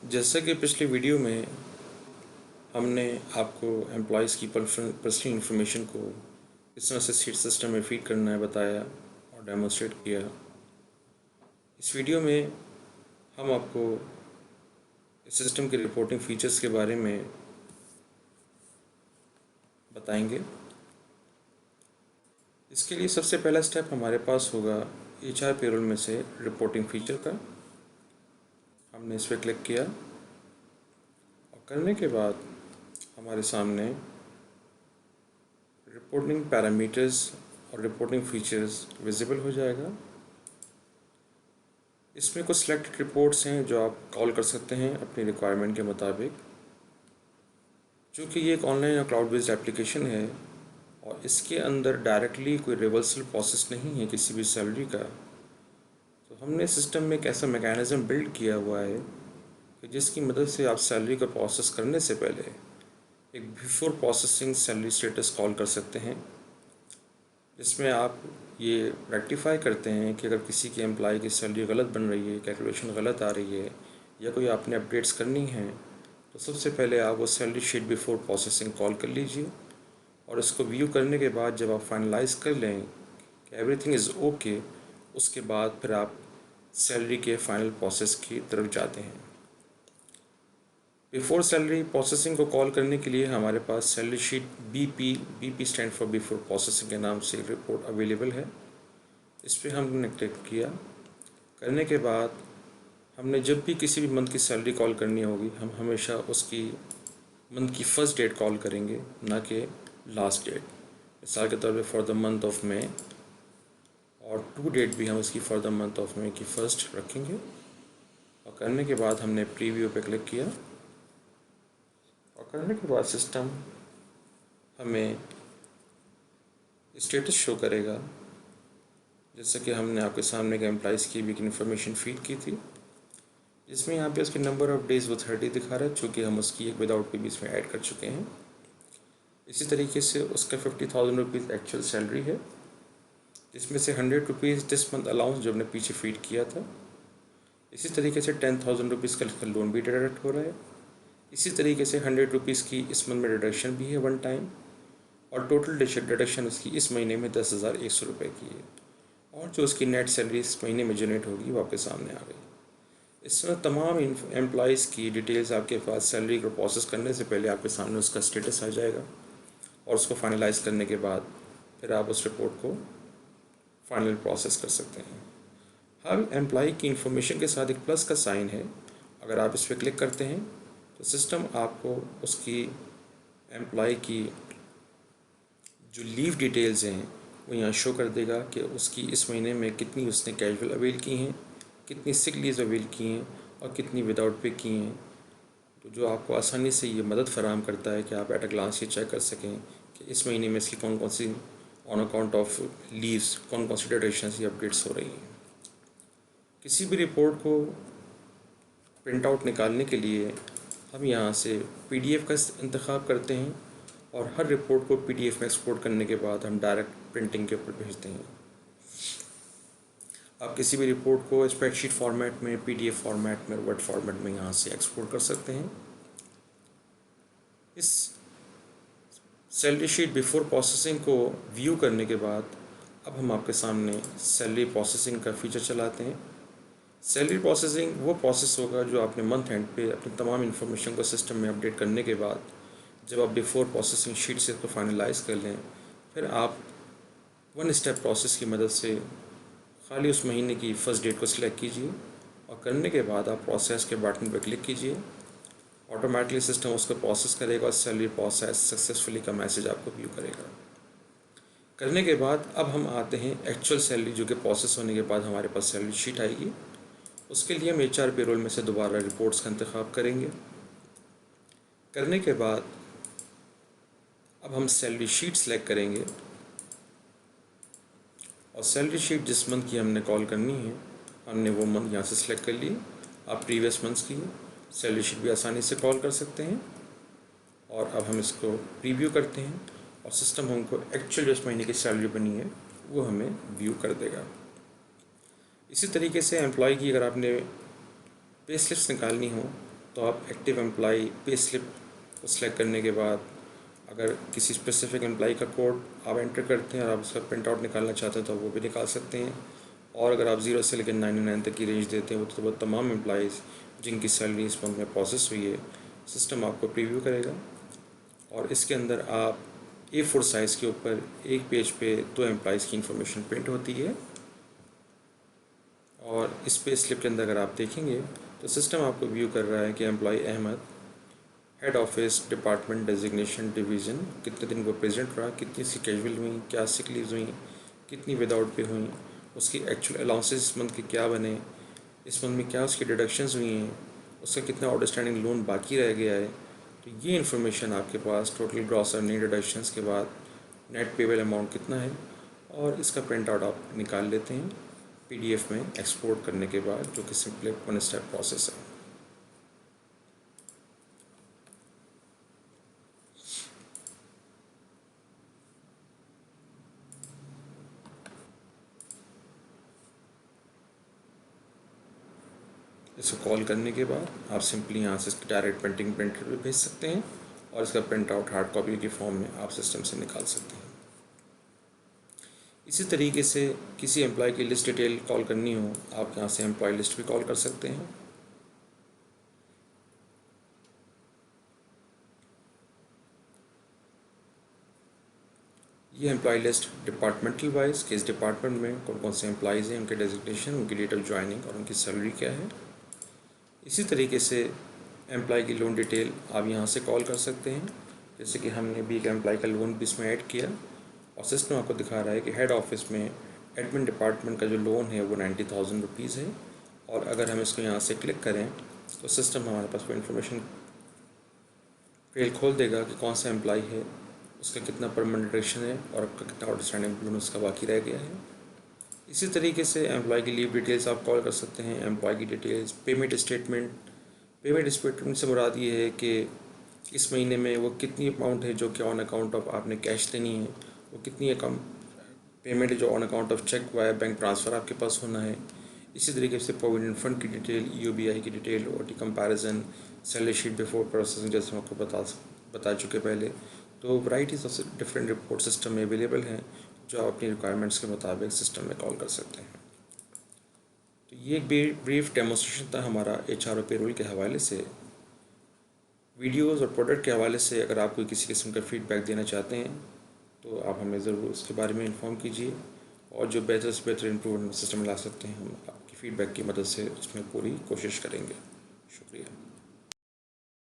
जैसा कि पिछले वीडियो में हमने आपको एम्प्लॉयज़ की पर्सनल इन्फॉर्मेशन को किस तरह से सीट सिस्टम में फीड करना है बताया और डेमोन्स्ट्रेट किया। इस वीडियो में हम आपको इस सिस्टम के रिपोर्टिंग फीचर्स के बारे में बताएंगे। इसके लिए सबसे पहला स्टेप हमारे पास होगा HR पेरोल में से रिपोर्टिंग फीचर का। हमने इस पर क्लिक किया और करने के बाद हमारे सामने रिपोर्टिंग पैरामीटर्स और रिपोर्टिंग फीचर्स विजिबल हो जाएगा। इसमें कुछ सिलेक्टेड रिपोर्ट्स हैं जो आप कॉल कर सकते हैं अपनी रिक्वायरमेंट के मुताबिक। चूँकि ये एक ऑनलाइन या क्लाउड बेस्ड एप्लीकेशन है और इसके अंदर डायरेक्टली कोई रिवर्सल प्रोसेस नहीं है किसी भी सैलरी का, तो हमने सिस्टम में एक ऐसा मैकेनिज़्म बिल्ड किया हुआ है कि जिसकी मदद से आप सैलरी का प्रोसेस करने से पहले एक before processing salary status call कर सकते हैं, जिसमें आप ये रेक्टिफाई करते हैं कि अगर किसी के एम्प्लॉय की सैलरी गलत बन रही है, कैलकुलेशन गलत आ रही है या कोई आपने अपडेट्स करनी है, तो सबसे पहले आप वो salary sheet before processing call कर लीजिए और इसको व्यू करने के बाद जब आप फाइनलाइज़ कर लें कि एवरीथिंग इज़ ओके, उसके बाद फिर आप सैलरी के फाइनल प्रोसेस की तरफ जाते हैं। बिफोर सैलरी प्रोसेसिंग को कॉल करने के लिए हमारे पास salary sheet BP stand for before processing के नाम से एक रिपोर्ट अवेलेबल है। इस पर हमने क्लिक किया। करने के बाद हमने जब भी किसी भी मंथ की सैलरी कॉल करनी होगी, हम हमेशा उसकी मंथ की फ़र्स्ट डेट कॉल करेंगे, ना कि लास्ट डेट। मिसाल के तौर पे for the month of May, और टू डेट भी हम इसकी for the month of May की फ़र्स्ट रखेंगे। और करने के बाद हमने प्रीव्यू पे क्लिक किया और करने के बाद सिस्टम हमें स्टेटस शो करेगा, जैसे कि हमने आपके सामने के एम्प्लॉइज़ की वीक इन्फॉर्मेशन फीड की थी, जिसमें यहाँ पे उसके नंबर ऑफ़ डेज़ वो 30 दिखा रहा है, चूँकि हम उसकी एक विदाउट पे भी इसमें ऐड कर चुके हैं। इसी तरीके से उसका 50,000 रुपीज़ एक्चुअल सैलरी है, जिसमें से 100 रुपीज़ दिस मंथ अलाउंस जो हमने पीछे फीड किया था। इसी तरीके से 10,000 रुपीज़ का इसका लोन भी डिडक्ट हो रहा है। इसी तरीके से 100 रुपीज़ की इस मंथ में डिडक्शन भी है वन टाइम, और टोटल डिडक्शन उसकी इस महीने में 10,100 रुपये की है। और जो उसकी नेट सैलरी इस महीने में जनरेट होगी वो आपके सामने आ गई। इस तरह तमाम एम्प्लॉयज़ की डिटेल्स आपके पास सैलरी को प्रोसेस करने से पहले आपके सामने उसका स्टेटस आ जाएगा, और उसको फाइनलाइज़ करने के बाद फिर आप उस रिपोर्ट को फाइनल प्रोसेस कर सकते हैं। हर एम्प्लॉय की इन्फॉर्मेशन के साथ एक प्लस का साइन है। अगर आप इस पर क्लिक करते हैं तो सिस्टम आपको उसकी एम्प्लॉय की जो लीव डिटेल्स हैं वो यहाँ शो कर देगा कि उसकी इस महीने में कितनी उसने कैजुअल अवेल की हैं, कितनी सिक लीव अवेल की हैं और कितनी विदाउट पे की हैं। तो जो आपको आसानी से ये मदद फराहम करता है कि आप एट अ ग्लांस ये चेक कर सकें कि इस महीने में इसकी कौन कौन सी ऑन अकाउंट ऑफ लीव्स कौन कौन सी डिडक्शंस या अपडेट्स हो रही हैं। किसी भी रिपोर्ट को प्रिंट आउट निकालने के लिए हम यहाँ से PDF का इंतखाब करते हैं, और हर रिपोर्ट को PDF में एक्सपोर्ट करने के बाद हम डायरेक्ट प्रिंटिंग के ऊपर भेजते हैं। आप किसी भी रिपोर्ट को स्प्रेडशीट फॉर्मेट में, PDF फॉर्मेट में, वर्ड फॉर्मेट में यहाँ से एक्सपोर्ट कर सकते हैं। इस सैलरी शीट बिफोर प्रोसेसिंग को व्यू करने के बाद अब हम आपके सामने सैलरी प्रोसेसिंग का फीचर चलाते हैं। सैलरी प्रोसेसिंग वो प्रोसेस होगा जो आपने मंथ एंड पे अपनी तमाम इन्फॉर्मेशन को सिस्टम में अपडेट करने के बाद जब आप बिफोर प्रोसेसिंग शीट से इसको फाइनलाइज़ कर लें, फिर आप वन स्टेप प्रोसेस की मदद से खाली उस महीने की फ़र्स्ट डेट को सिलेक्ट कीजिए और करने के बाद आप प्रोसेस के बटन पर क्लिक कीजिए। ऑटोमेटिकली सिस्टम उसको प्रोसेस करेगा और सैलरी प्रोसेस सक्सेसफुली का मैसेज आपको व्यू करेगा। करने के बाद अब हम आते हैं एक्चुअल सैलरी, जो कि प्रोसेस होने के बाद हमारे पास सैलरी शीट आएगी। उसके लिए हम HR पेरोल में से दोबारा रिपोर्ट्स का इंतखाब करेंगे। करने के बाद अब हम सैलरी शीट सेलेक्ट करेंगे और सैलरी शीट जिस मंथ की हमने कॉल करनी है हमने वो मंथ यहाँ से सिलेक्ट कर लिए। आप प्रीवियस मंथ्स की सैलरी शीट भी आसानी से कॉल कर सकते हैं। और अब हम इसको प्रीव्यू करते हैं और सिस्टम हमको एक्चुअल जिस महीने की सैलरी बनी है वो हमें व्यू कर देगा। इसी तरीके से एम्प्लॉय की अगर आपने पे स्लिप्स निकालनी हो तो आप एक्टिव एम्प्लॉई पे स्लिप को सिलेक्ट करने के बाद अगर किसी स्पेसिफिक एम्प्लॉई का कोड आप एंटर करते हैं और आप उसका प्रिंट आउट निकालना चाहते हैं तो वो भी निकाल सकते हैं। और अगर आप 0 से लेकर 99 तक की रेंज देते हैं तो वो तमाम एम्प्लॉइज़ जिनकी सैलरी इस मंथ में प्रोसेस हुई है, सिस्टम आपको प्रीव्यू करेगा। और इसके अंदर आप A4 साइज़ के ऊपर एक पेज पे 2 एम्प्लॉइज़ की इंफॉर्मेशन प्रिंट होती है। और इस पे स्लिप के अंदर अगर आप देखेंगे तो सिस्टम आपको व्यू कर रहा है कि employ Ahmad head office department designation division कितने दिन वो प्रेजेंट रहा, कितनी सी कैजुअल हुई, क्या सिक लीव्स हुई, कितनी विदाउट पे हुई, उसकी एक्चुअल अलाउंसेस इस मंथ के क्या बने, इस मंथ में क्या उसकी डिडक्शंस हुई हैं, उसका कितना आउटस्टैंडिंग लोन बाकी रह गया है। तो ये इन्फॉर्मेशन आपके पास टोटल ग्रॉस अर्निंग डिडक्शंस के बाद नेट पेबल अमाउंट कितना है, और इसका प्रिंट आउट आप निकाल लेते हैं PDF में एक्सपोर्ट करने के बाद, जो कि सिंपली 1 स्टेप प्रोसेस है। इसको कॉल करने के बाद आप सिंपली यहाँ से इसकी डायरेक्ट प्रिंटिंग प्रिंटर पे भेज सकते हैं और इसका प्रिंट आउट हार्ड कॉपी के फॉर्म में आप सिस्टम से निकाल सकते हैं। इसी तरीके से किसी एम्प्लॉय की लिस्ट डिटेल कॉल करनी हो, आप यहाँ से एम्प्लॉय लिस्ट भी कॉल कर सकते हैं। ये एम्प्लॉय लिस्ट डिपार्टमेंटल वाइज किस डिपार्टमेंट में कौन कौन से एम्प्लॉयज़ हैं, उनके डेजिग्नेशन, उनकी डेट ऑफ ज्वाइनिंग और उनकी सैलरी क्या है। इसी तरीके से एम्प्लॉय की लोन डिटेल आप यहाँ से कॉल कर सकते हैं। जैसे कि हमने भी एक एम्प्लॉय का लोन भी इसमें ऐड किया और सिस्टम आपको दिखा रहा है कि हेड ऑफिस में एडमिन डिपार्टमेंट का जो लोन है वो 90,000 रुपीज़ है। और अगर हम इसको यहाँ से क्लिक करें तो सिस्टम हमारे पास वो इन्फॉर्मेशन ट्रेल खोल देगा कि कौन सा एम्प्लॉय है, उसका कितना परमानेंट डिडक्शन है और आपका कितना आउटस्टैंडिंग लोन उसका बाकी रह गया है। इसी तरीके से एम्प्लॉय की लीव डिटेल्स आप कॉल कर सकते हैं, एम्प्लॉय की डिटेल्स, पेमेंट स्टेटमेंट से मुराद ये है कि इस महीने में वो कितनी अमाउंट है जो कि ऑन अकाउंट ऑफ आपने कैश देनी है, वो कितनी अकाउंट पेमेंट जो on account of cheque via bank transfer आपके पास होना है। इसी तरीके से प्रोविडेंट फंड की डिटेल, UBI की detail, OT comparison, salary sheet before processing, जैसे हम आपको बता चुके पहले। तो varieties of different report system में अवेलेबल हैं जो आप अपनी रिक्वायरमेंट्स के मुताबिक सिस्टम में कॉल कर सकते हैं। तो ये एक ब्रीफ डेमोस्ट्रेशन था हमारा HR और पेरोल के हवाले से। वीडियोस और प्रोडक्ट के हवाले से अगर आप कोई किसी किस्म का फीडबैक देना चाहते हैं तो आप हमें ज़रूर उसके बारे में इन्फॉर्म कीजिए, और जो बेहतर से बेहतर इम्प्रूवमेंट सिस्टम ला सकते हैं हम आपकी फ़ीडबैक की मदद से उसमें पूरी कोशिश करेंगे। शुक्रिया।